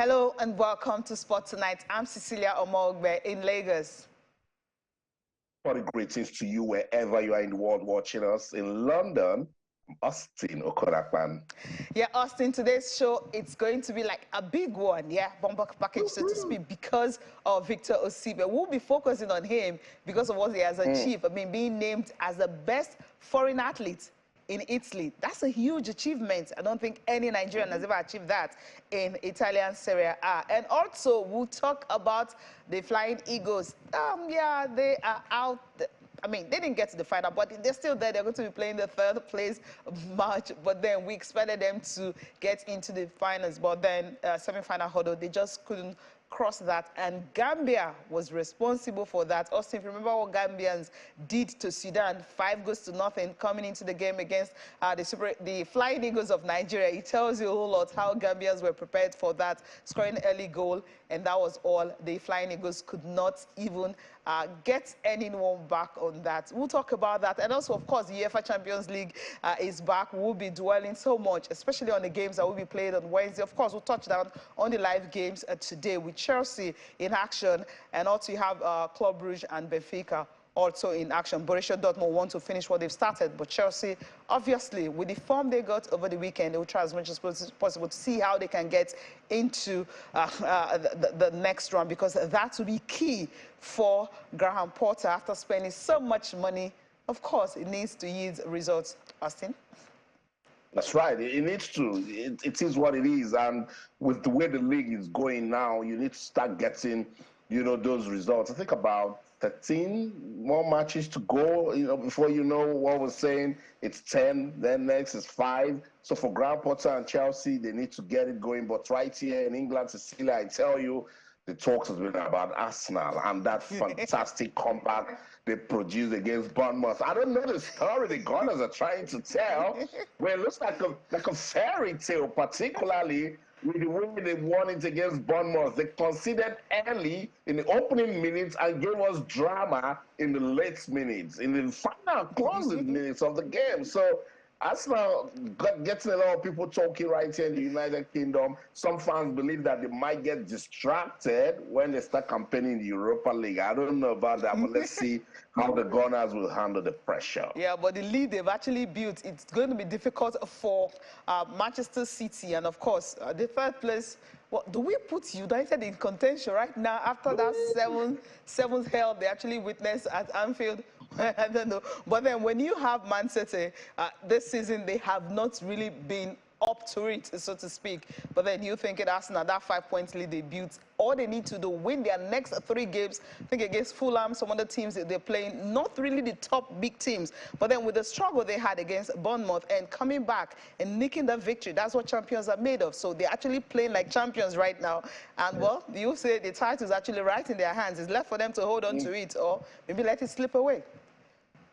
Hello and welcome to Sport Tonight. I'm Cecilia Oma Akatugba in Lagos. What greetings to you wherever you are in the world watching us. In London, Austin Okorakpan. Yeah, Austin, today's show, it's going to be like a big one, yeah, bomber package, so to speak, because of Victor Osimhen. We'll be focusing on him because of what he has achieved. I mean, being named as the best foreign athlete in Italy. That's a huge achievement. I don't think any Nigerian has ever achieved that in Italian Serie A. And also, we'll talk about the Flying Eagles. Yeah, they are out. I mean, they didn't get to the final, but they're still there. They're going to be playing the third place match, but then we expected them to get into the finals. But then semi-final hurdle, they just couldn't cross that, and Gambia was responsible for that. Austin, if you remember what Gambians did to Sudan, 5-0 coming into the game against the Flying Eagles of Nigeria, it tells you a whole lot how Gambians were prepared for that, scoring an early goal, and that was all. The Flying Eagles could not even get anyone back on that. We'll talk about that, and also, of course, the UEFA Champions League is back. We'll be dwelling so much, especially on the games that will be played on Wednesday. Of course, we'll touch down on the live games today with Chelsea in action, and also you have Club Brugge and Benfica also in action. Borussia Dortmund want to finish what they've started, but Chelsea, obviously, with the form they got over the weekend, they will try as much as possible to see how they can get into the next round, because that will be key for Graham Potter after spending so much money. Of course, it needs to yield results. Austin? That's right. It needs to. It is what it is. And with the way the league is going now, you need to start getting, those results. I think about 13 more matches to go, before you know what we're saying. It's 10, then next is 5. So for Graham Potter and Chelsea, they need to get it going. But right here in England, Cecilia, I tell you, the talks has been about Arsenal and that fantastic comeback they produced against Bournemouth. I don't know the story the Gunners are trying to tell, where it looks like a fairy tale, particularly with the way they won it against Bournemouth. They conceded early in the opening minutes and gave us drama in the late minutes, in the final closing minutes of the game. So Arsenal getting a lot of people talking right here in the United Kingdom. Some fans believe that they might get distracted when they start campaigning in the Europa League. I don't know about that, but let's see how the Gunners will handle the pressure. Yeah, but the lead they've actually built, it's going to be difficult for Manchester City. And, of course, the third place. Well, do we put United in contention right now after that seventh hell they actually witnessed at Anfield? I don't know. But then when you have Man City, this season they have not really been up to it, so to speak. But then you think it Arsenal, that 5-point lead they built, all they need to do, win their next 3 games, I think against Fulham, some other teams that they're playing, not really the top big teams. But then with the struggle they had against Bournemouth and coming back and nicking the victory, that's what champions are made of. So they're actually playing like champions right now. And well, you say the title is actually right in their hands. It's left for them to hold on to it or maybe let it slip away.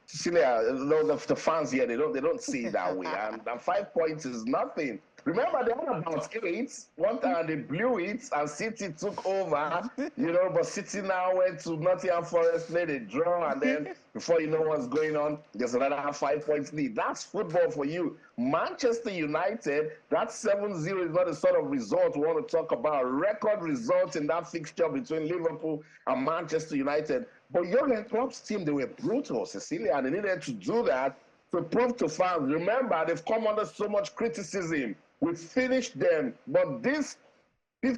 Cecilia, the fans here, they don't see it that way. And 5 points is nothing. Remember, they had about 8. One time they blew it, and City took over. But City now went to Nottingham Forest, played a draw, and then before you know what's going on, there's another 5 points lead. That's football for you. Manchester United, that 7-0 is not the sort of result we want to talk about. Record results in that fixture between Liverpool and Manchester United. But Jurgen Klopp's team, they were brutal, Cecilia, and they needed to do that to prove to fans. Remember, they've come under so much criticism. We finished them, but this place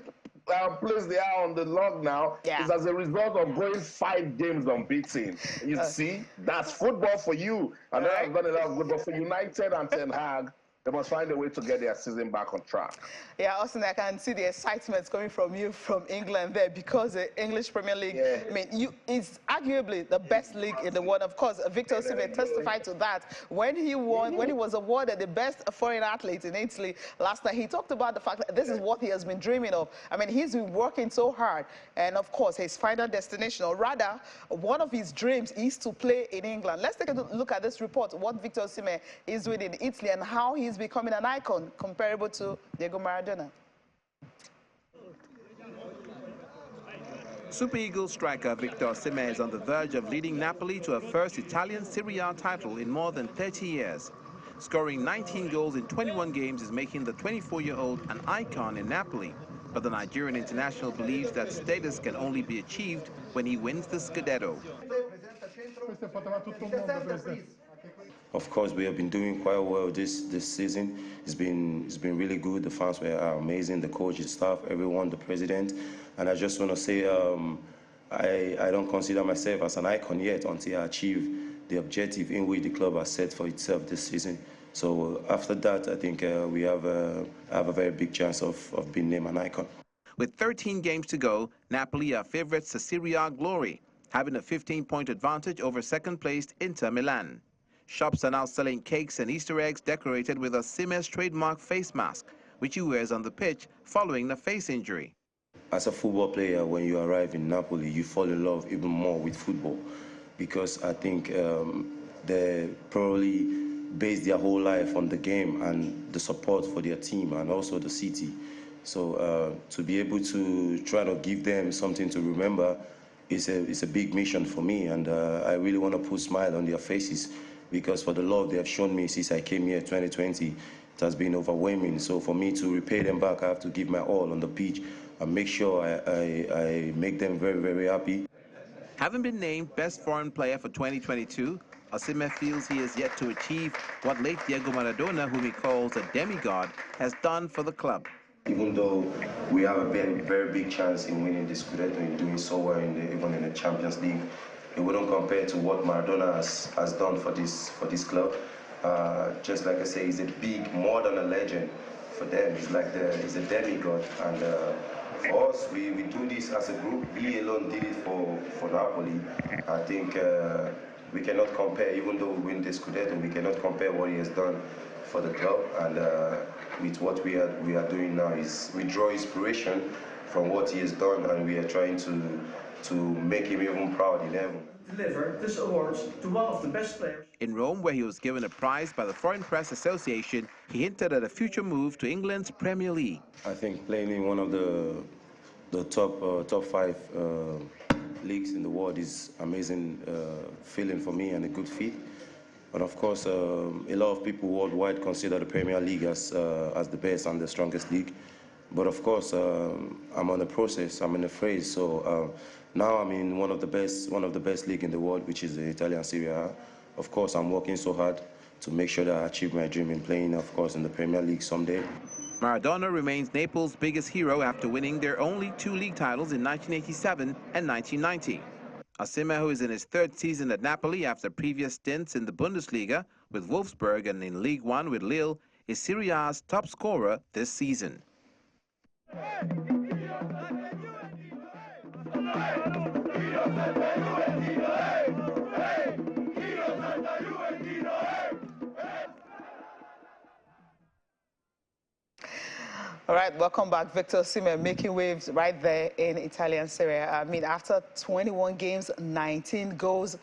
they are on the log now is as a result of going 5 games unbeaten. You see, that's football for you. And they have done a lot of good, but for United and Ten Hag, they must find a way to get their season back on track. Yeah, Austin, I can see the excitement coming from you from England there, because the English Premier League, I mean, it's arguably the best league in the world. Of course, Victor Osimhen testified to that when he won, when he was awarded the best foreign athlete in Italy last night. He talked about the fact that this is what he has been dreaming of. I mean, he's been working so hard, and of course, his final destination, or rather, one of his dreams is to play in England. Let's take a look at this report, what Victor Osimhen is doing in Italy and how he's becoming an icon comparable to Diego Maradona. Super Eagles striker Victor Osimhen is on the verge of leading Napoli to a first Italian Serie A title in more than 30 years. Scoring 19 goals in 21 games is making the 24-year-old an icon in Napoli. But the Nigerian international believes that status can only be achieved when he wins the Scudetto. Of course, we have been doing quite well this season. It's been really good. The fans were amazing. The coach, the staff, everyone, the president. And I just want to say, I don't consider myself as an icon yet until I achieve the objective in which the club has set for itself this season. So after that, I think we have a very big chance of being named an icon. With 13 games to go, Napoli are favourites to Serie A glory, having a 15-point advantage over second-placed Inter Milan. Shops are now selling cakes and Easter eggs decorated with Osimhen's trademark face mask, which he wears on the pitch following the face injury. As a football player, when you arrive in Napoli, you fall in love even more with football, because I think they probably base their whole life on the game and the support for their team and also the city. So to be able to try to give them something to remember is a big mission for me, and I really want to put a smile on their faces, because for the love they have shown me since I came here 2020, it has been overwhelming. So for me to repay them back, I have to give my all on the pitch and make sure I make them very, very happy. Having been named Best Foreign Player for 2022, Osimhen feels he has yet to achieve what late Diego Maradona, whom he calls a demigod, has done for the club. Even though we have a very, very big chance in winning the Scudetto and doing so well even in the Champions League, it wouldn't compare to what Maradona has done for this club. Just like I say, he's more than a legend for them. He's a demigod, and for us, we do this as a group. He alone did it for Napoli. I think we cannot compare, even though we win the Scudetto, we cannot compare what he has done for the club, and with what we are doing now is we draw inspiration from what he has done, and we are trying to make him even proud in heaven. Deliver this award to one of the best players. In Rome, where he was given a prize by the Foreign Press Association, he hinted at a future move to England's Premier League. I think playing in one of the top 5 leagues in the world is amazing feeling for me and a good fit. But of course, a lot of people worldwide consider the Premier League as the best and the strongest league. But of course, I'm on the process. I'm in the phase. So now I'm in one of the best league in the world, which is the Italian Serie A. Of course, I'm working so hard to make sure that I achieve my dream in playing, of course, in the Premier League someday. Maradona remains Naples' biggest hero after winning their only 2 league titles in 1987 and 1990. Osimhen, who is in his 3rd season at Napoli after previous stints in the Bundesliga with Wolfsburg and in League One with Lille, is Serie A's top scorer this season. All right, welcome back. Victor Osimhen making waves right there in Italian Serie A. I mean, after 21 games, 19 goals.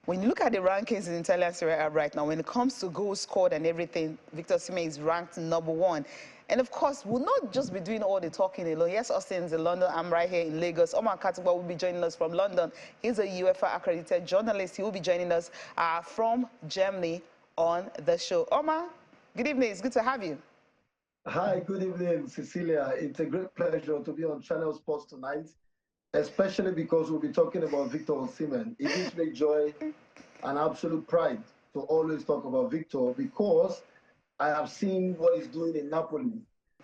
When you look at the rankings in Italian Serie A right now, when it comes to goals scored and everything, Victor Osimhen is ranked #1. And of course, we'll not just be doing all the talking alone. Yes, Austin's in London. I'm right here in Lagos. Oma Akatugba will be joining us from London. He's a UEFA accredited journalist. He will be joining us from Germany on the show. Oma, good evening. It's good to have you. Hi, good evening, Cecilia. It's a great pleasure to be on Channel Sports tonight, especially because we'll be talking about Victor Osimhen. It gives me joy and absolute pride to always talk about Victor, because I have seen what he's doing in Napoli.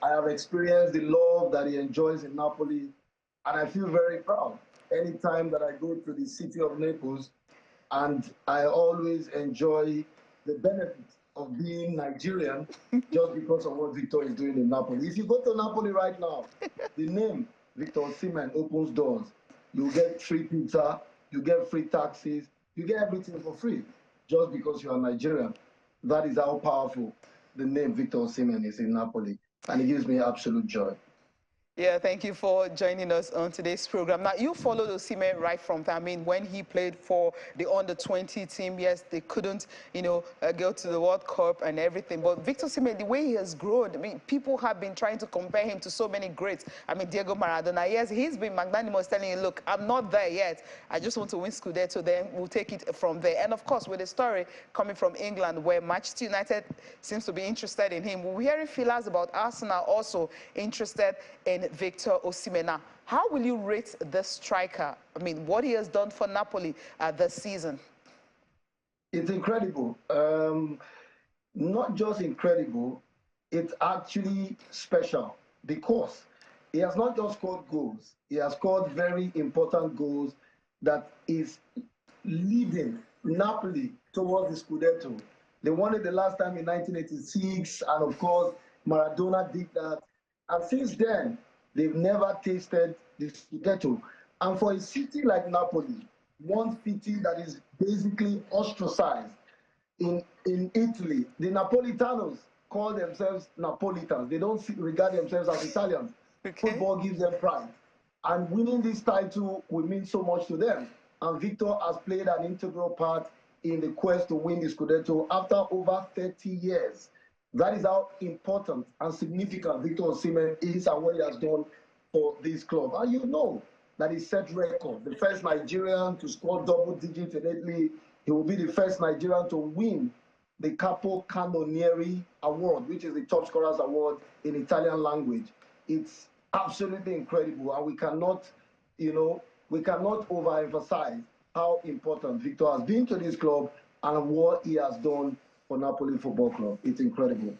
I have experienced the love that he enjoys in Napoli, and I feel very proud anytime that I go to the city of Naples, and I always enjoy the benefits of being Nigerian just because of what Victor is doing in Napoli. If you go to Napoli right now, the name Victor Osimhen opens doors. You get free pizza, you get free taxis, you get everything for free just because you are Nigerian. That is how powerful the name Victor Osimhen is in Napoli, and it gives me absolute joy. Yeah, thank you for joining us on today's program. Now, you followed Osimhen right from time. I mean, when he played for the under-20 team, yes, they couldn't, go to the World Cup and everything. But Victor Osimhen, the way he has grown, I mean, people have been trying to compare him to so many greats. I mean, Diego Maradona, yes, he's been magnanimous, telling you, look, I'm not there yet. I just want to win Scudetto, then we'll take it from there. And of course, with the story coming from England, where Manchester United seems to be interested in him, we're hearing feelers about Arsenal also interested in in Victor Osimhen. Now, how will you rate this striker? I mean, what he has done for Napoli this season? It's incredible. Not just incredible, it's actually special because he has not just scored goals. He has scored very important goals that is leading Napoli towards the Scudetto. They won it the last time in 1986, and of course, Maradona did that. And since then, they've never tasted the Scudetto. And for a city like Napoli, one city that is basically ostracized in Italy, the Napolitanos call themselves Napolitans. They don't regard themselves as Italians. Okay. Football gives them pride. And winning this title will mean so much to them. And Victor has played an integral part in the quest to win the Scudetto after over 30 years. That is how important and significant Victor Osimhen is and what he has done for this club. And you know that he set record. The first Nigerian to score double digits in Italy. He will be the first Nigerian to win the Capo Cannonieri Award, which is the top scorers award in Italian language. It's absolutely incredible, and we cannot overemphasize how important Victor has been to this club and what he has done for Napoli Football Club. It's incredible.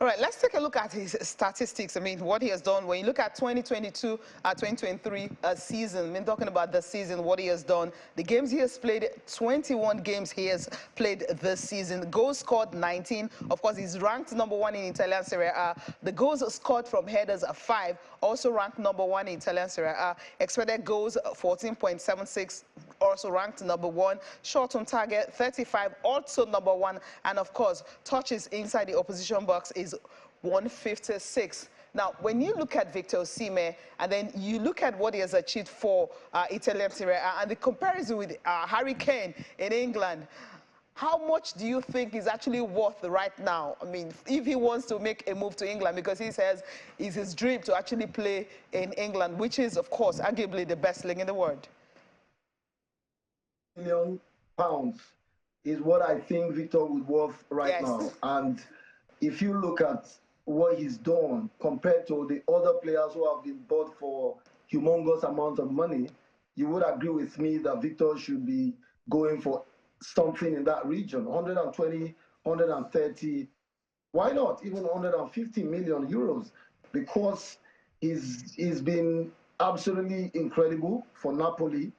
All right, let's take a look at his statistics. I mean, what he has done. When you look at 2022, 2023 season, I mean, talking about the season, what he has done, the games he has played, 21 games he has played this season. Goals scored 19. Of course, he's ranked #1 in Italian Serie A. The goals scored from headers are 5, also ranked #1 in Italian Serie A. Expected goals 14.76. Also ranked #1, shot on target 35, also #1, and of course touches inside the opposition box is 156. Now, when you look at Victor Osimhen and then you look at what he has achieved for Italian Serie A and the comparison with Harry Kane in England, how much do you think is actually worth right now? I mean, if he wants to make a move to England, because he says it's his dream to actually play in England, which is, of course, arguably the best league in the world. £1 million is what I think Victor would worth right now. And if you look at what he's done compared to the other players who have been bought for humongous amount of money, you would agree with me that Victor should be going for something in that region, 120, 130, why not even 150 million euros? Because he's been absolutely incredible for Napoli.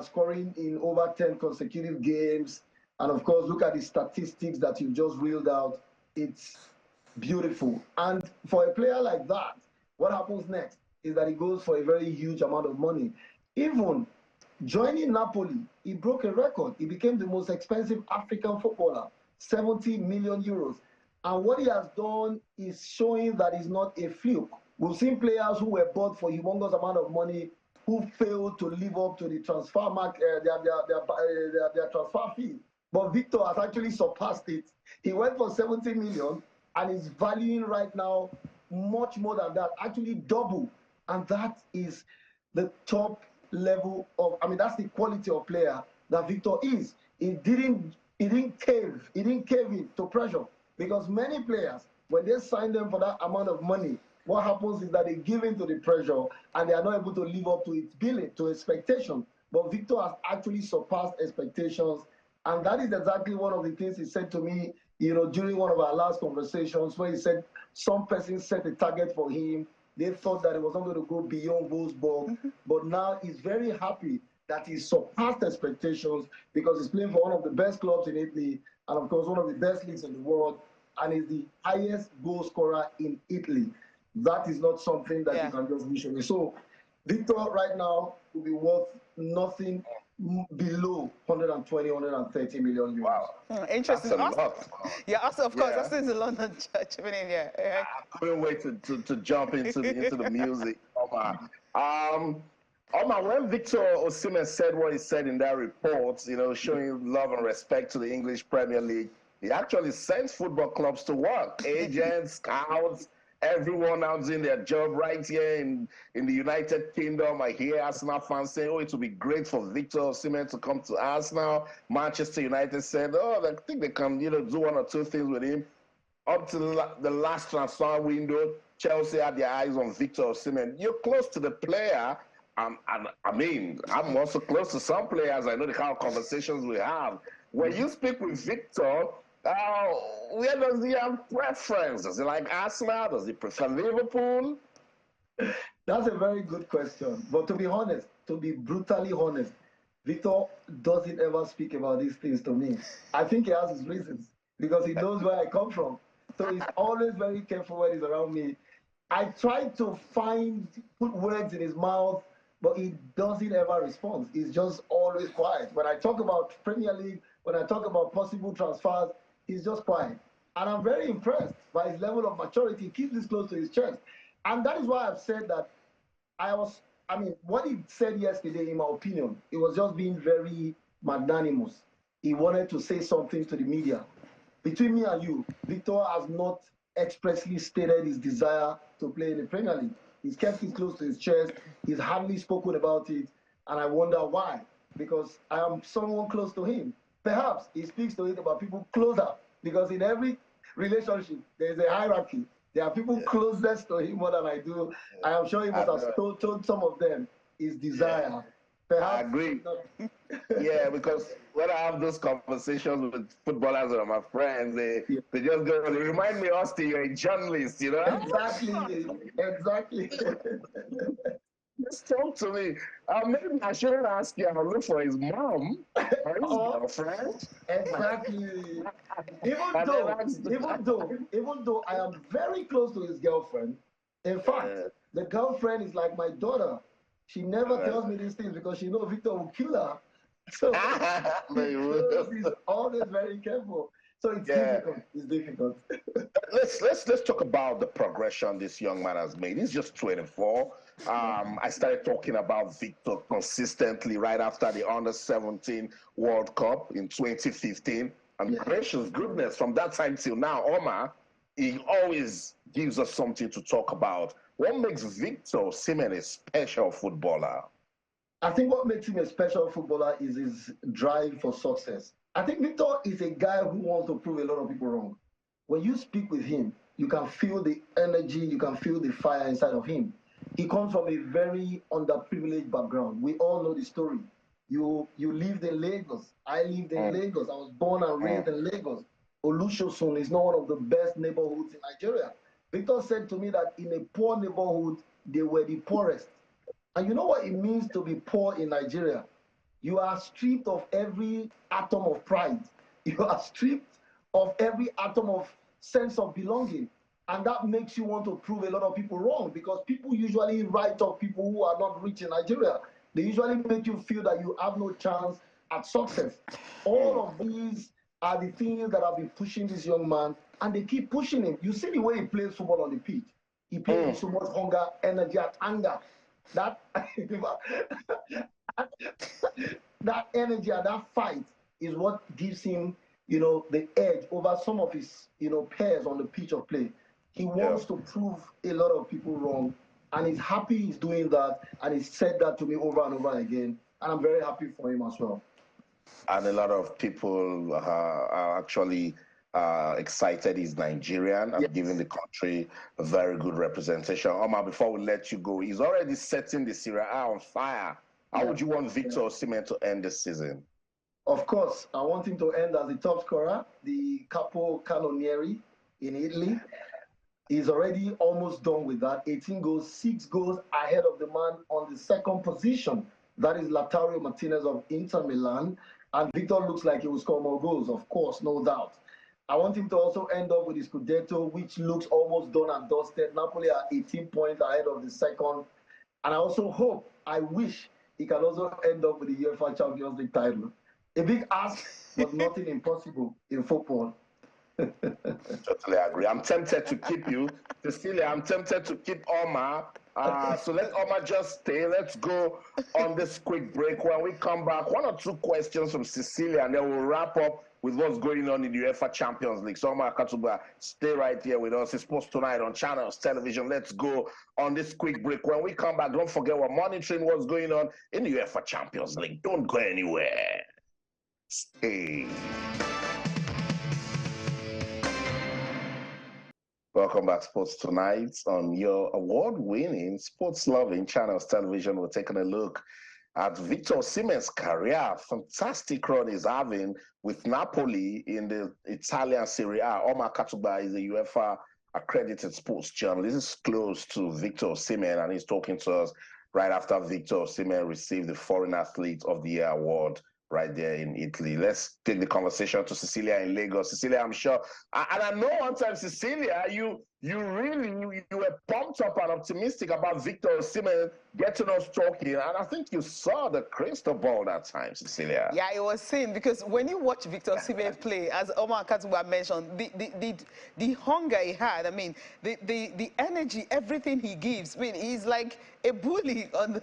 Scoring in over 10 consecutive games. And of course, look at the statistics that you just reeled out. It's beautiful. And for a player like that, what happens next is that he goes for a very huge amount of money. Even joining Napoli, he broke a record. He became the most expensive African footballer, 70 million euros. And what he has done is showing that he's not a fluke. We've seen players who were bought for humongous amount of money who failed to live up to the transfer mark, their transfer fee. But Victor has actually surpassed it. He went for 70 million and is valuing right now much more than that, actually double. And that is the top level of, I mean, that's the quality of player that Victor is. He didn't cave in to pressure, because many players, when they sign them for that amount of money, what happens is that they give in to the pressure and they are not able to live up to its billing, to expectation. But Victor has actually surpassed expectations. And that is exactly one of the things he said to me, during one of our last conversations, where he said some person set a target for him. They thought that it was not going to go beyond Wolfsburg. But now he's very happy that he surpassed expectations, because he's playing for one of the best clubs in Italy and, of course, one of the best leagues in the world, and is the highest goal scorer in Italy. That is not something that you can just wish away. So Victor right now will be worth nothing below 120, 130 million euros. Wow. Interesting. That's a lot. Yeah, also, of course, that's in the London church. I mean, I couldn't wait to jump into the music. Oma, when Victor Osimhen said what he said in that report, showing love and respect to the English Premier League, he actually sent football clubs to work, agents, scouts, everyone out doing their job right here in the United Kingdom. I hear Arsenal fans saying, it would be great for Victor Osimhen to come to Arsenal. Manchester United said, I think they can, do one or two things with him. up to the last transfer window, Chelsea had their eyes on Victor Osimhen. You're close to the player. I mean, I'm also close to some players. I know the kind of conversations we have. When you speak with Victor, where does he have preference? Does he like Arsenal? Does he prefer Liverpool? That's a very good question. But to be honest, to be brutally honest, Victor doesn't ever speak about these things to me. I think he has his reasons because he knows where I come from. So he's always very careful when he's around me. I try to put words in his mouth, but he doesn't ever respond. He's just always quiet. When I talk about Premier League, when I talk about possible transfers, he's just quiet. And I'm very impressed by his level of maturity. He keeps this close to his chest. And that is why I've said that what he said yesterday, in my opinion, it was just being very magnanimous. He wanted to say something to the media. Between me and you, Victor has not expressly stated his desire to play in the Premier League. He's kept it close to his chest. He's hardly spoken about it. And I wonder why. Because I am someone close to him. Perhaps he speaks to it about people closer. Because in every relationship, there's a hierarchy. There are people closest to him more than I do. I am sure he must have told some of them his desire. Yeah. Perhaps I agree. Yeah, because when I have those conversations with footballers or my friends, they just go, they remind me, Austin, you're a journalist, you know? Exactly. Just talk to me. Maybe I shouldn't ask you. I'll look for his mom or his girlfriend. Exactly. Even though I am very close to his girlfriend. In fact, the girlfriend is like my daughter. She never tells me these things because she knows Victor will kill her. So he's always very careful. So it's difficult. It's difficult. Let's talk about the progression this young man has made. He's just 24. I started talking about Victor consistently right after the Under-17 World Cup in 2015. And gracious goodness, from that time till now, Oma, he always gives us something to talk about. What makes Victor Osimhen a special footballer? I think what makes him a special footballer is his drive for success. I think Victor is a guy who wants to prove a lot of people wrong. When you speak with him, you can feel the energy, you can feel the fire inside of him. He comes from a very underprivileged background. We all know the story. You lived in Lagos. I lived in Lagos. I was born and raised in Lagos. Olusosun is not one of the best neighborhoods in Nigeria. Victor said to me that in a poor neighborhood, they were the poorest. And you know what it means to be poor in Nigeria? You are stripped of every atom of pride. You are stripped of every atom of sense of belonging. And that makes you want to prove a lot of people wrong because people usually write off people who are not rich in Nigeria. They usually make you feel that you have no chance at success. All of these are the things that have been pushing this young man, and they keep pushing him. You see the way he plays football on the pitch. He plays with so much hunger, energy, and anger. That that energy and that fight is what gives him, the edge over some of his, peers on the pitch of play. He wants to prove a lot of people wrong, and he's happy he's doing that, and he's said that to me over and over again, and I'm very happy for him as well. And a lot of people are actually excited he's Nigerian and giving the country a very good representation. Omar, before we let you go, he's already setting the Serie A on fire. How would you want Victor Osimhen to end this season? Of course, I want him to end as the top scorer, the Capo Cannonieri in Italy. He's already almost done with that. 18 goals, 6 goals ahead of the man on the second position. That is Lautaro Martinez of Inter Milan. And Victor looks like he will score more goals, of course, no doubt. I want him to also end up with his Scudetto, which looks almost done and dusted. Napoli are 18 points ahead of the second. And I also hope, I wish, he can also end up with the UEFA Champions League title. A big ask, but nothing impossible in football. Totally agree. I'm tempted to keep you. Cecilia, I'm tempted to keep Oma. So let Oma just stay. Let's go on this quick break. When we come back, 1 or 2 questions from Cecilia, and then we'll wrap up with what's going on in the UEFA Champions League. So Oma Akatugba, stay right here with us. It's Sports Tonight on Channels Television. Let's go on this quick break. When we come back, don't forget we're monitoring what's going on in the UEFA Champions League. Don't go anywhere. Stay. Welcome back to Sports Tonight on your award-winning, sports-loving Channels Television. We're taking a look at Victor Osimhen's career. Fantastic run he's having with Napoli in the Italian Serie A. Oma Akatugba is a UEFA accredited sports journalist. This is close to Victor Osimhen, and he's talking to us right after Victor Osimhen received the Foreign Athlete of the Year award right there in Italy. Let's take the conversation to Cecilia in Lagos. Cecilia, I'm sure, and I know one time, Cecilia, you were pumped up and optimistic about Victor Osimhen getting us talking, and I think you saw the crystal ball that time, Cecilia. Yeah, it was seen, because when you watch Victor Osimhen play, as Oma Akatugba mentioned, the hunger he had, I mean, the energy, everything he gives. I mean, he's like a bully on the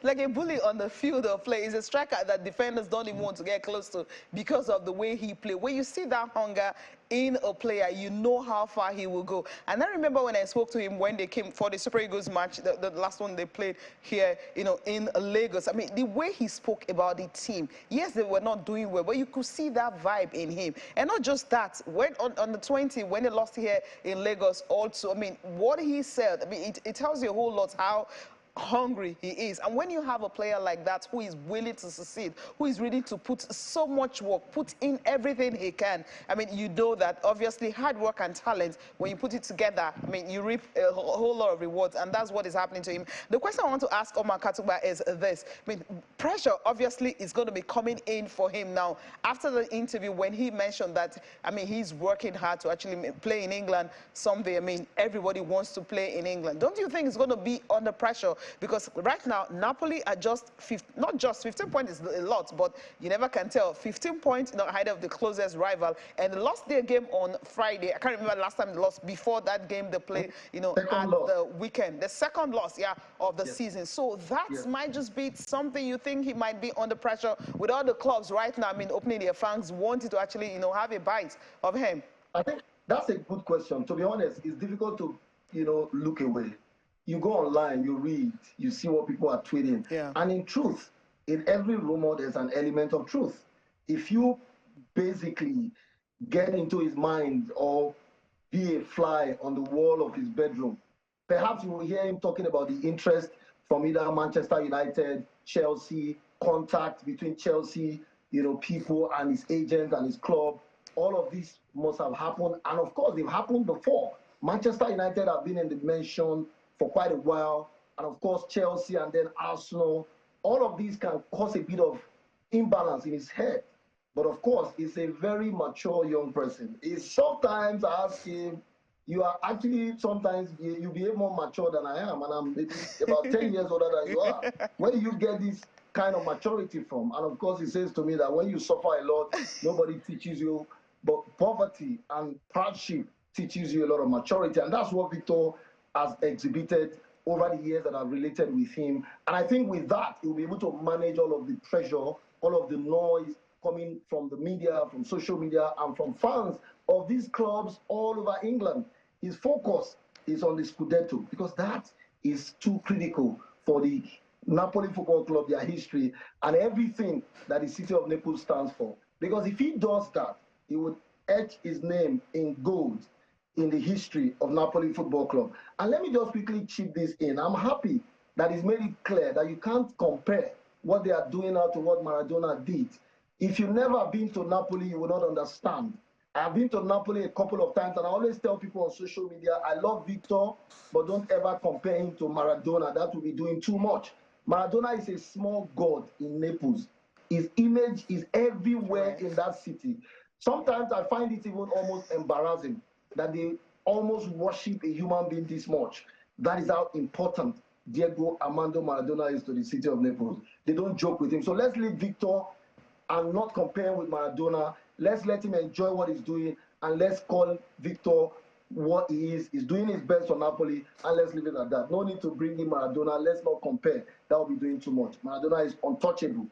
like a bully on the field of play. He's a striker that defenders don't even want to get close to because of the way he plays. When you see that hunger in a player, you know how far he will go. And I remember when I spoke to him when they came for the Super Eagles match, the last one they played here, you know, in Lagos. I mean, the way he spoke about the team, yes, they were not doing well, but you could see that vibe in him. And not just that, when on the 20, when they lost here in Lagos also, I mean, what he said, I mean, it tells you a whole lot how hungry he is. And when you have a player like that who is willing to succeed, who is ready to put so much work, put in everything he can, I mean, you know that obviously hard work and talent, when you put it together, I mean, you reap a whole lot of rewards, and that's what is happening to him. The question I want to ask Oma Akatugba is this. I mean, pressure obviously is going to be coming in for him now. After the interview, when he mentioned that, I mean, he's working hard to actually play in England someday. I mean, everybody wants to play in England. Don't you think it's going to be under pressure? Because right now, Napoli are just, not just 15 points is a lot, but you never can tell. 15 points, ahead of the closest rival. And they lost their game on Friday. I can't remember last time they lost. Before that game, they played, at the weekend. The second loss, of the season. So that might just be something you think he might be under pressure with all the clubs right now, I mean, opening their fans, wanting to actually, have a bite of him. I think that's a good question. To be honest, it's difficult to, look away. You go online, you read, you see what people are tweeting. Yeah. And in truth, in every rumor, there's an element of truth. If you basically get into his mind or be a fly on the wall of his bedroom, perhaps you will hear him talking about the interest from either Manchester United, Chelsea, contact between Chelsea, people and his agent and his club. All of this must have happened. And of course, they've happened before. Manchester United have been in the mention for quite a while, and of course Chelsea and then Arsenal. All of these can cause a bit of imbalance in his head, but of course he's a very mature young person. He's sometimes I ask him, you are actually sometimes you behave more mature than I am, and I'm maybe about 10 years older than you are. Where do you get this kind of maturity from? And of course he says to me that when you suffer a lot, nobody teaches you, but poverty and hardship teaches you a lot of maturity, and that's what Victor has exhibited over the years that I've related with him. And I think with that, he'll be able to manage all of the pressure, all of the noise coming from the media, from social media, and from fans of these clubs all over England. His focus is on the Scudetto, because that is too critical for the Napoli Football Club, their history, and everything that the city of Naples stands for. Because if he does that, he would etch his name in gold in the history of Napoli Football Club. And let me just quickly chip this in. I'm happy that he's made it clear that you can't compare what they are doing now to what Maradona did. If you've never been to Napoli, you will not understand. I've been to Napoli a couple of times, and I always tell people on social media, I love Victor, but don't ever compare him to Maradona. That will be doing too much. Maradona is a small god in Naples. His image is everywhere in that city. Sometimes I find it even almost embarrassing that they almost worship a human being this much. That is how important Diego Armando Maradona is to the city of Naples. They don't joke with him. So let's leave Victor and not compare him with Maradona. Let's let him enjoy what he's doing, and let's call Victor what he is. He's doing his best for Napoli, and let's leave it at that. No need to bring in Maradona. Let's not compare. That will be doing too much. Maradona is untouchable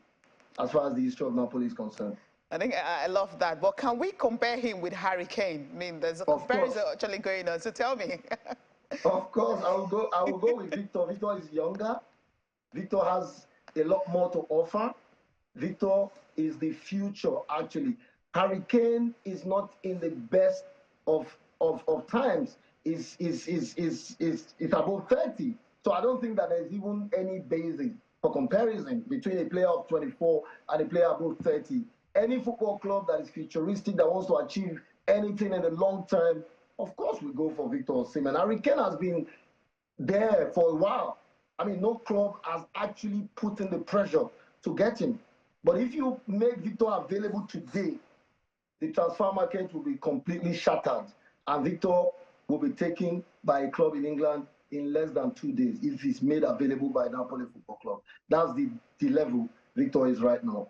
as far as the history of Napoli is concerned. I think I love that. But can we compare him with Harry Kane? I mean, there's a comparison actually going on. So tell me. Of course, I will go with Victor. Victor is younger. Victor has a lot more to offer. Victor is the future, actually. Harry Kane is not in the best of of times is above 30. So I don't think that there's even any basis for comparison between a player of 24 and a player above 30. Any football club that is futuristic, that wants to achieve anything in the long term, of course we go for Victor Osimhen. Harry Kane has been there for a while. I mean, no club has actually put in the pressure to get him. But if you make Victor available today, the transfer market will be completely shattered, and Victor will be taken by a club in England in less than 2 days if he's made available by Napoli Football Club. That's the level Victor is right now.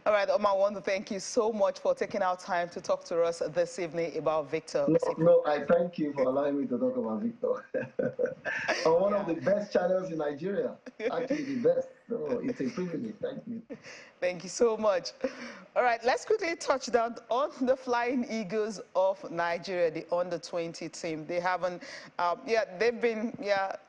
All right, Oma, I want to thank you so much for taking our time to talk to us this evening about Victor. No, I thank you for allowing me to talk about Victor. On one of the best channels in Nigeria, actually the best. So it's a privilege. Thank you. Thank you so much. All right, let's quickly touch down on the Flying Eagles of Nigeria, the under-20 team. They haven't, they've been,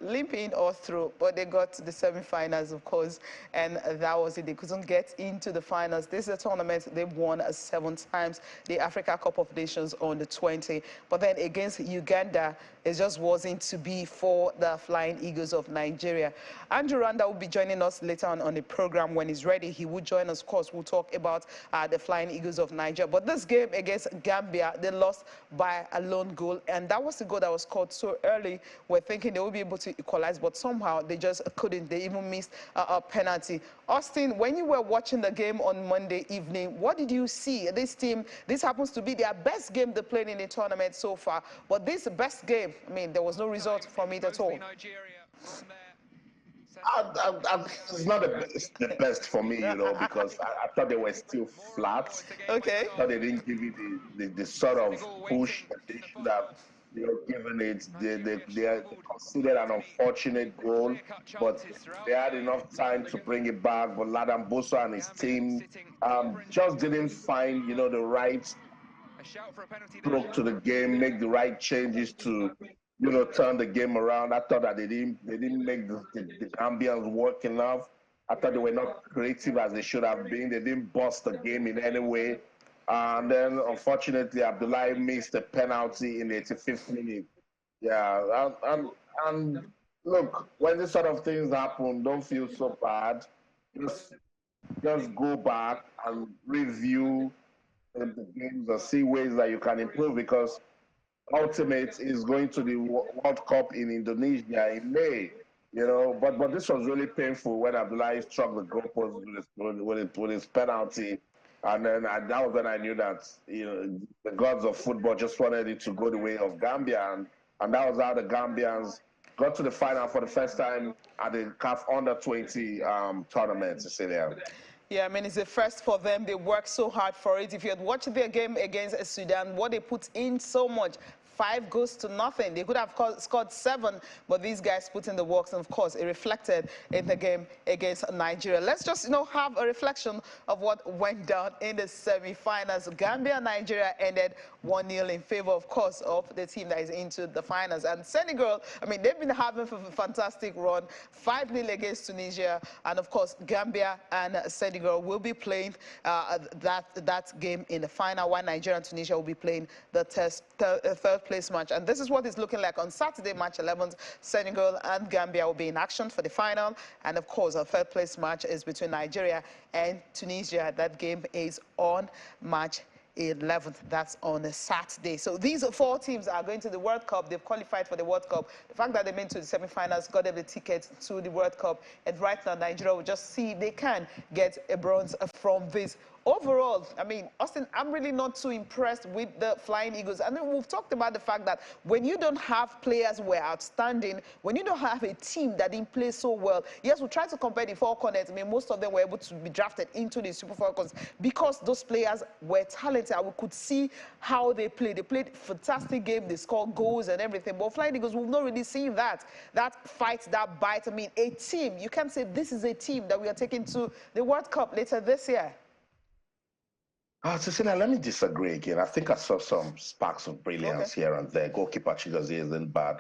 limping all through, but they got to the semi-finals, of course, and that was it. They couldn't get into the finals. This is a tournament they've won 7 times, the Africa Cup of Nations under-20. But then against Uganda, it just wasn't to be for the Flying Eagles of Nigeria. Andrew Randa will be joining us later on the program. When he's ready, he will join us. Of course, we'll talk about the Flying Eagles of Nigeria. But this game against Gambia, they lost by a lone goal, and that was the goal that was scored so early. We're thinking they will be able to equalize, but somehow they just couldn't. They even missed a penalty. Austin, when you were watching the game on Monday evening, what did you see? This team, this happens to be their best game they played in the tournament so far, but this best game, I mean, there was no result from it at all. It's not the best for me, because I thought they were still flat. Okay. I thought they didn't give it the sort of push that they should have, given it. They considered an unfortunate goal, but they had enough time to bring it back. But Ladan Boso and his team just didn't find, the right stroke to the game, make the right changes to turn the game around. I thought that they didn't make the Gambians work enough. I thought they were not creative as they should have been. They didn't bust the game in any way. And then, unfortunately, Abdullahi missed a penalty in the 85th minute. Yeah, and look, when this sort of things happen, don't feel so bad. Just go back and review the games and see ways that you can improve, because ultimate is going to the World Cup in Indonesia in May, but this was really painful when Abdullahi struck the goalpost with his penalty, and then that was when I knew that the gods of football just wanted it to go the way of Gambia, and that was how the Gambians got to the final for the first time at the CAF under-20 tournament, Cecilia. Yeah, I mean, it's the first for them. They worked so hard for it. If you had watched their game against Sudan, what they put in so much, 5 goes to nothing. They could have scored 7, but these guys put in the works, and of course, it reflected in the game against Nigeria. Let's just, have a reflection of what went down in the semi-finals. Gambia and Nigeria ended 1-0 in favor, of course, of the team that is into the finals. And Senegal, I mean, they've been having a fantastic run, 5-0 against Tunisia, and of course, Gambia and Senegal will be playing that game in the final, while Nigeria and Tunisia will be playing the third place match. And this is what it's looking like on Saturday, March 11th. Senegal and Gambia will be in action for the final, and of course a third place match is between Nigeria and Tunisia. That game is on March 11th. That's on a Saturday. So these 4 teams are going to the World Cup. They've qualified for the World Cup. The fact that they made to the semi-finals got them the ticket to the World Cup, and right now Nigeria will just see if they can get a bronze from this. Overall, I mean, Austin, I'm really not too impressed with the Flying Eagles. And then we've talked about the fact that when you don't have players who are outstanding, when you don't have a team that didn't play so well, yes, we tried to compare the 4 corners. I mean, most of them were able to be drafted into the Super Falcons because those players were talented. We could see how they played. They played a fantastic game. They scored goals and everything. But Flying Eagles, we've not really seen that fight, that bite. I mean, a team. You can't say this is a team that we are taking to the World Cup later this year. Cecilia, let me disagree again. I think I saw some sparks of brilliance here and there. Goalkeeper Chigozie isn't bad.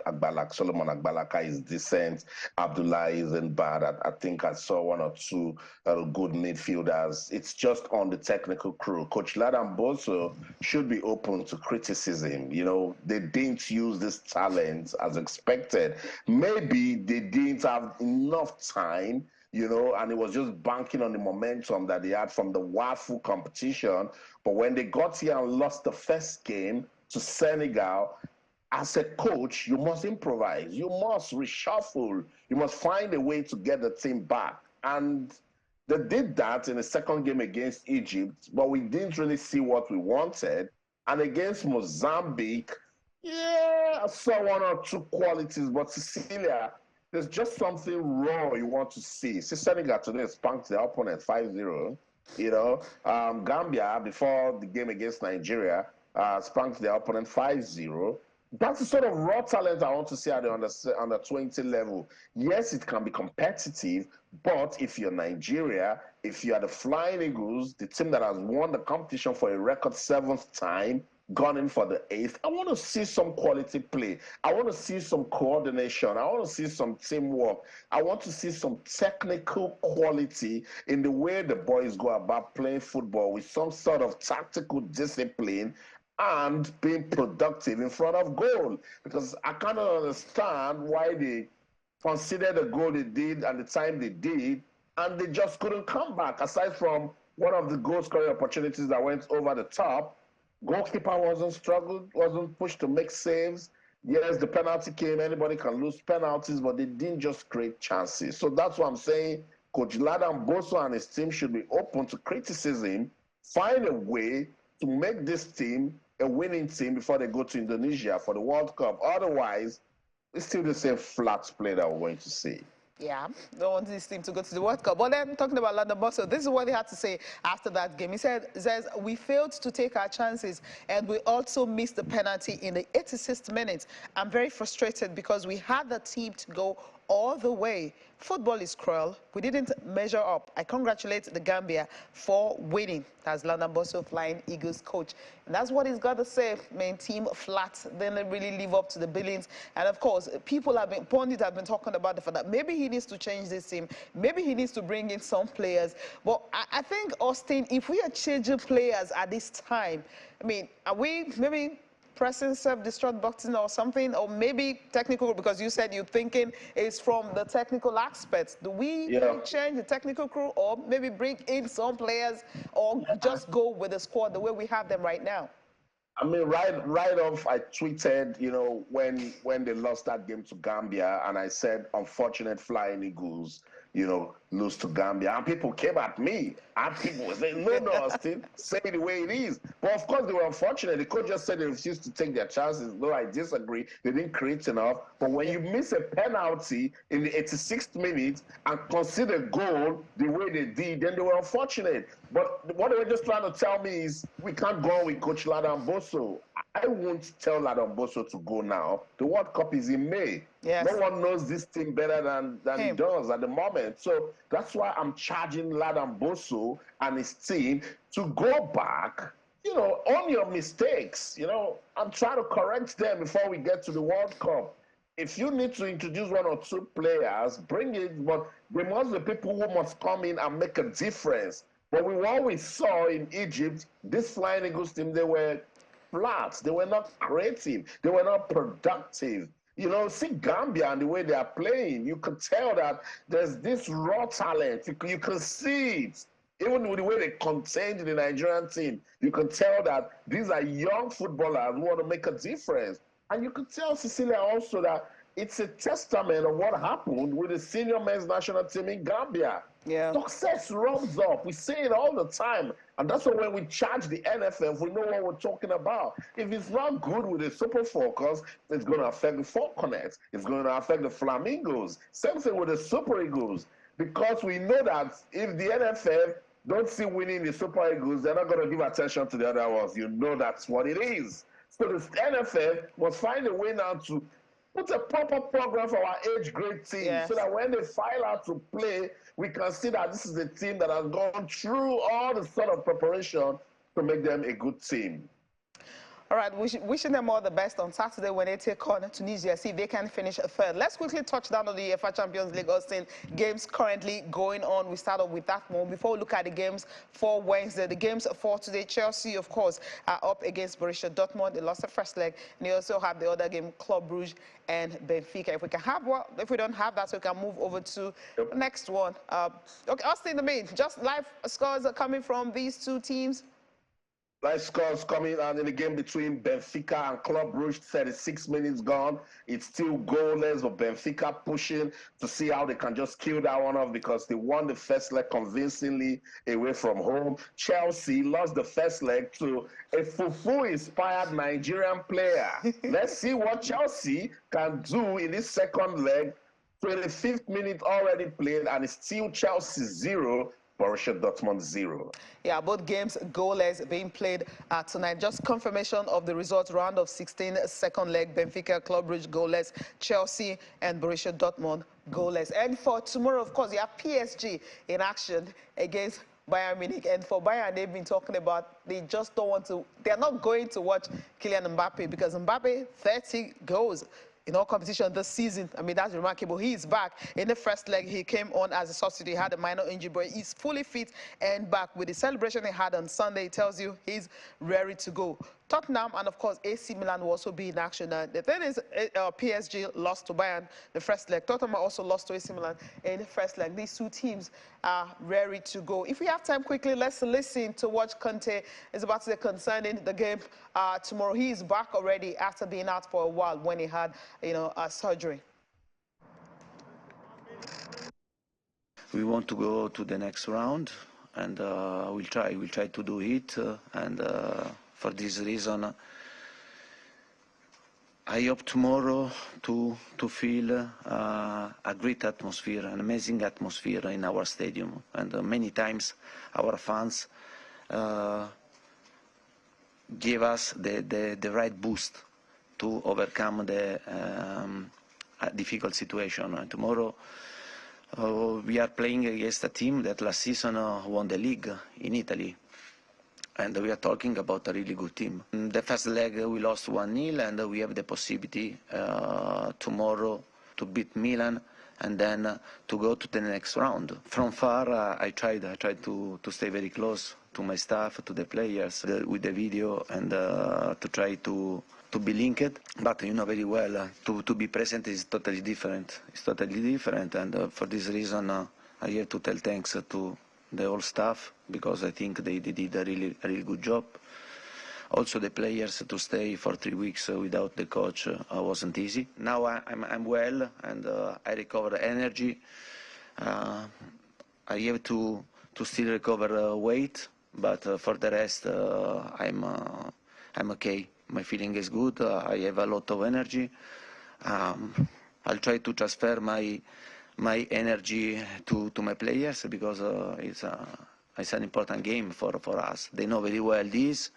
Solomon Agbalaka is decent. Abdullah isn't bad. I think I saw one or two good midfielders. It's just on the technical crew. Coach Ladan Boso should be open to criticism. You know, they didn't use this talent as expected. Maybe they didn't have enough time, you know, and it was just banking on the momentum that they had from the WAFU competition. But when they got here and lost the first game to Senegal, as a coach, you must improvise. You must reshuffle. You must find a way to get the team back. And they did that in the second game against Egypt, but we didn't really see what we wanted. And against Mozambique, yeah, I saw one or two qualities, but Cecilia, there's just something raw you want to see. See, Senegal today spanked their opponent 5-0. You know, Gambia, before the game against Nigeria, spanked their opponent 5-0. That's the sort of raw talent I want to see at the under 20 level. Yes, it can be competitive, but if you're Nigeria, if you are the Flying Eagles, the team that has won the competition for a record 7th time, gone in for the 8th, I want to see some quality play. I want to see some coordination. I want to see some teamwork. I want to see some technical quality in the way the boys go about playing football with some sort of tactical discipline and being productive in front of goal. Because I cannot understand why they considered the goal they did and the time they did, and they just couldn't come back. Aside from one of the goal scoring opportunities that went over the top, goalkeeper wasn't pushed to make saves. Yes, the penalty came. Anybody can lose penalties, but they didn't just create chances. So that's what I'm saying. Coach Ladan Boso and his team should be open to criticism, find a way to make this team a winning team before they go to Indonesia for the World Cup. Otherwise, it's still the same flat play that we're going to see. Yeah, don't want this team to go to the World Cup. But then talking about London Bosso, this is what he had to say after that game. He says, we failed to take our chances and we also missed the penalty in the 86th minute. I'm very frustrated because we had the team to go all the way. Football is cruel. We didn't measure up. I congratulate the Gambia for winning. That's London Bosso, Flying Eagles coach. And that's what he's got to say. Main team flat. Then they really live up to the billings. And of course, pundits have been talking about the fact that maybe he needs to change this team. Maybe he needs to bring in some players. But I think, Austin, if we are changing players at this time, I mean, are we maybe pressing self-destruct button or something, or maybe technical, because you said you're thinking it's from the technical aspects. Do we change the technical crew, or maybe bring in some players, or just go with the squad the way we have them right now? I mean, right off, I tweeted, you know, when they lost that game to Gambia, and I said, unfortunate Flying Eagles, you know, lose to Gambia. And people came at me. And people were saying, no, Austin, say it the way it is. But of course, they were unfortunate. The coach just said they refused to take their chances. No, I disagree. They didn't create enough. But when you miss a penalty in the 86th minute and consider goal the way they did, then they were unfortunate. But what they were just trying to tell me is we can't go on with Coach Ladan Boso. I won't tell Ladan Boso to go now. The World Cup is in May. Yes. No one knows this team better than he does at the moment. So that's why I'm charging Ladan Boso and his team to go back, you know, on your mistakes, you know, and try to correct them before we get to the World Cup. If you need to introduce one or two players, bring it, but there must be people who must come in and make a difference. But what we saw in Egypt, this Flying Eagles team, they were flat. They were not creative. They were not productive. You know, see Gambia and the way they are playing, you can tell that there's this raw talent. You can see it. Even with the way they contained the Nigerian team, you can tell that these are young footballers who want to make a difference. And you can tell, Cecilia, also that it's a testament of what happened with the senior men's national team in Gambia. Yeah. Success rubs up. We say it all the time. And that's why when we charge the NFF, we know what we're talking about. If it's not good with the Super Focus, it's going to affect the Falconets. It's going to affect the Flamingos. Same thing with the Super Eagles. Because we know that if the NFF don't see winning the Super Eagles, they're not going to give attention to the other ones. You know that's what it is. So the NFF must find a way now to put a proper program for our age grade team, so that when they file out to play, we can see that this is a team that has gone through all the sort of preparation to make them a good team. All right, wishing them all the best on Saturday when they take on Tunisia, see if they can finish third. Let's quickly touch down on the UEFA Champions League, Austin. Games currently going on. We start off with that one. Before we look at the games for Wednesday, the games for today, Chelsea, of course, are up against Borussia Dortmund. They lost the first leg. And they also have the other game, Club Brugge and Benfica. If we can have one, if we don't have that, so we can move over to the next one. Okay, Austin, the main, just live scores are coming from these two teams. Live scores coming on in the game between Benfica and Club Brugge. 36 minutes gone. It's still goalless, but Benfica pushing to see how they can just kill that one off because they won the first leg convincingly away from home. Chelsea lost the first leg to a Fufu-inspired Nigerian player. Let's see what Chelsea can do in this second leg. 25th minute already played, and it's still Chelsea 0. Borussia Dortmund 0. Yeah, both games goalless being played tonight. Just confirmation of the results, round of 16, second leg, Benfica, Club Brugge goalless, Chelsea and Borussia Dortmund goalless. And for tomorrow, of course, you have PSG in action against Bayern Munich. And for Bayern, they've been talking about they just don't want to, they're not going to watch Kylian Mbappe because Mbappe, 30 goals in all competition this season. I mean, that's remarkable. He is back. In the first leg, he came on as a substitute. He had a minor injury, but he's fully fit and back. With the celebration he had on Sunday, it tells you he's ready to go. Tottenham and, of course, AC Milan will also be in action. The thing is, PSG lost to Bayern the first leg. Tottenham also lost to AC Milan in the first leg. These two teams are ready to go. If we have time quickly, let's listen to what Conte is about to say concerning the game tomorrow. He is back already after being out for a while when he had, surgery. We want to go to the next round, and we'll try to do it. For this reason, I hope tomorrow to feel a great atmosphere, an amazing atmosphere in our stadium. And many times our fans give us the right boost to overcome the difficult situation. And tomorrow we are playing against a team that last season won the league in Italy. And we are talking about a really good team. In the first leg we lost 1-0, and we have the possibility tomorrow to beat Milan and then to go to the next round. From far, I tried to stay very close to my staff, to the players, with the video, and to try to be linked. But you know very well, to be present is totally different. It's totally different, and for this reason, I have to tell thanks to the whole staff, because I think they did a really good job. Also the players, to stay for 3 weeks without the coach wasn't easy. Now I'm well, and I recover energy. I have to still recover weight, but for the rest I'm okay. My feeling is good. I have a lot of energy. I'll try to transfer my energy to my players, because it's an important game for us. They know very well this.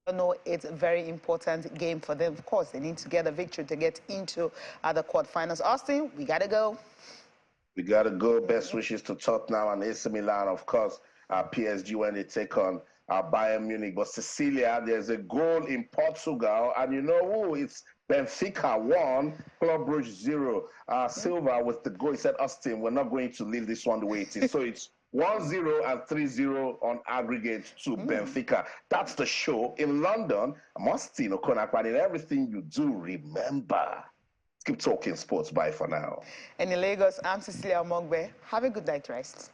I know it's a very important game for them. Of course, they need to get a victory to get into the quarterfinals. Austin, we got to go. We got to go. Best wishes to Tottenham and AC Milan, of course, PSG when they take on Bayern Munich. But Cecilia, there's a goal in Portugal, and you know who? It's Benfica 1, Club Brugge 0. Silva with the goal. He said, Austin, we're not going to leave this one the way it is. So it's 1-0 and 3-0 on aggregate to Benfica. That's the show in London. I'm Austin Okonakwan. In everything you do, remember, keep talking sports. Bye for now. And in Lagos, I'm Cecilia Omogbe. Have a good night rest.